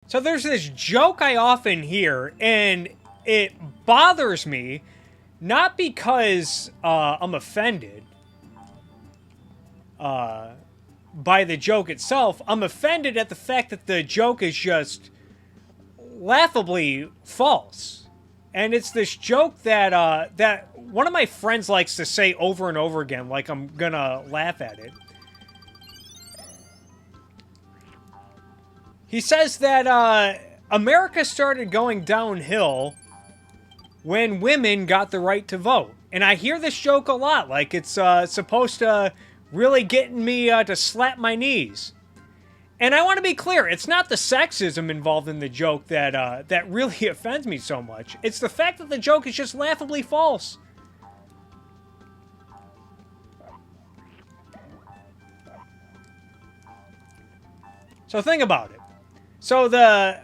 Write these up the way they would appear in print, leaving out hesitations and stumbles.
So there's this joke I often hear, and it bothers me, not because I'm offended by the joke itself. I'm offended at the fact that the joke is just laughably false. And it's this joke that that one of my friends likes to say over and over again, like I'm gonna laugh at it. He says that America started going downhill when women got the right to vote. And I hear this joke a lot, like it's supposed to really get me to slap my knees. And I want to be clear, it's not the sexism involved in the joke that that really offends me so much. It's the fact that the joke is just laughably false. So think about it. So the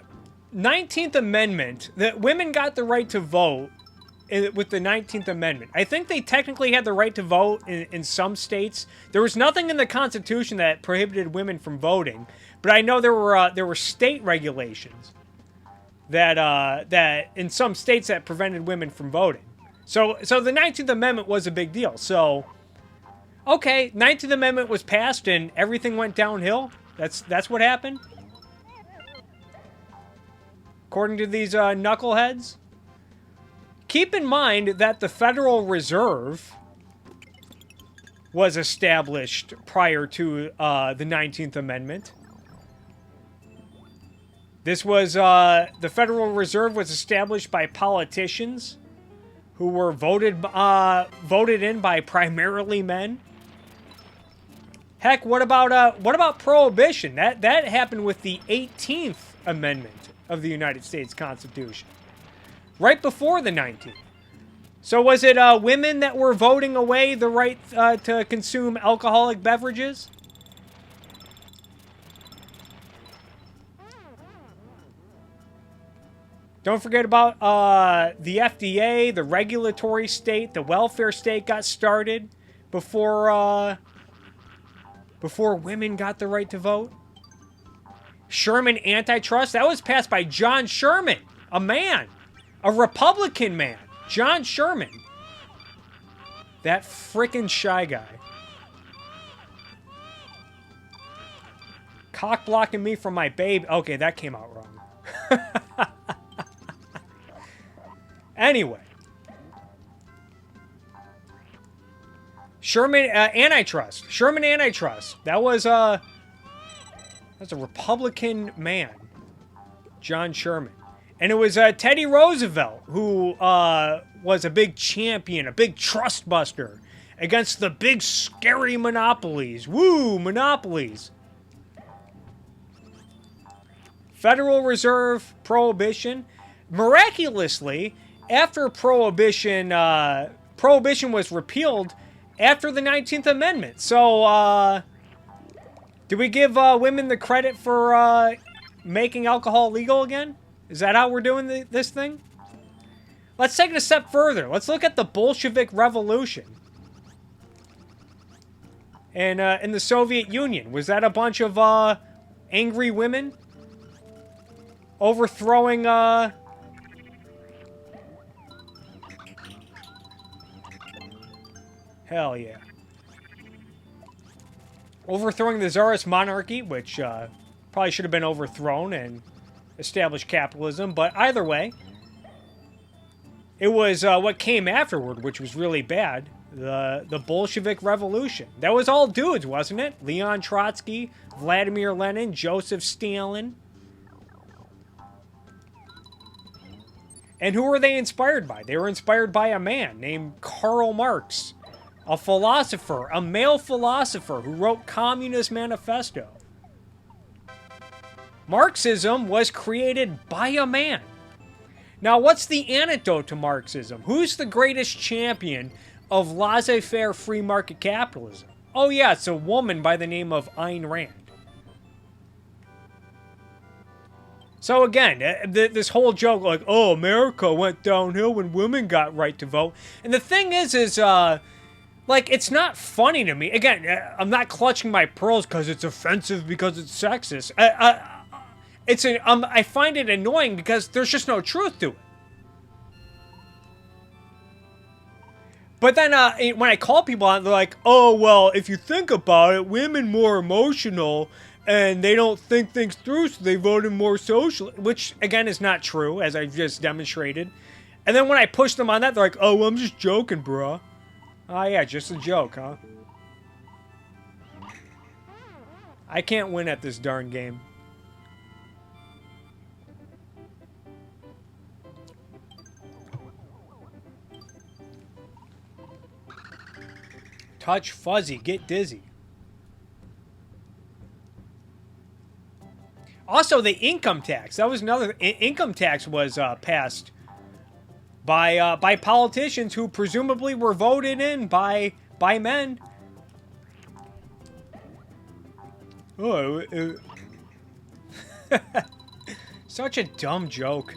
19th Amendment, that women got the right to vote with the 19th Amendment. I think they technically had the right to vote in some states. There was nothing in the Constitution that prohibited women from voting, but I know there were state regulations that in some states that prevented women from voting. So the 19th Amendment was a big deal. So okay, 19th Amendment was passed and everything went downhill. That's what happened. According to these knuckleheads. Keep in mind that the Federal Reserve was established prior to the 19th Amendment. This was, the Federal Reserve was established by politicians who were voted in by primarily men. Heck, what about Prohibition? That happened with the 18th Amendment of the United States Constitution, right before the 19th. So was it women that were voting away the right to consume alcoholic beverages? Don't forget about the FDA, the regulatory state, the welfare state got started before women got the right to vote. Sherman Antitrust, that was passed by John Sherman, a man, a Republican man, John Sherman. That frickin' shy guy. Cock blocking me from my babe. Okay, that came out wrong. Anyway. Sherman Antitrust. Sherman Antitrust. That was a Republican man. John Sherman. And it was Teddy Roosevelt who was a big champion, a big trust buster against the big scary monopolies. Woo, monopolies. Federal Reserve, Prohibition. Miraculously, after Prohibition was repealed after the 19th Amendment. So, do we give women the credit for making alcohol legal again? Is that how we're doing this thing? Let's take it a step further. Let's look at the Bolshevik Revolution. And in the Soviet Union, was that a bunch of angry women overthrowing hell yeah. Overthrowing the Tsarist monarchy, which probably should have been overthrown and established capitalism, but either way, it was what came afterward, which was really bad. The Bolshevik Revolution. That was all dudes, wasn't it? Leon Trotsky, Vladimir Lenin, Joseph Stalin. And who were they inspired by? They were inspired by a man named Karl Marx, a philosopher, a male philosopher who wrote Communist Manifesto. Marxism was created by a man. Now, what's the antidote to Marxism? Who's the greatest champion of laissez-faire free market capitalism? Oh yeah, it's a woman by the name of Ayn Rand. So again, this whole joke like, oh, America went downhill when women got right to vote. And the thing is like, it's not funny to me. Again, I'm not clutching my pearls because it's offensive, because it's sexist. I find it annoying because there's just no truth to it. But then when I call people on, they're like, "Oh well, if you think about it, women more emotional and they don't think things through, so they voted more socially," which again is not true, as I've just demonstrated. And then when I push them on that, they're like, "Oh, well, I'm just joking, bro." Oh yeah, just a joke, huh? I can't win at this darn game. Touch fuzzy, get dizzy. Also, the income tax. That was another. Income tax was passed by politicians who presumably were voted in by men. Oh, such a dumb joke.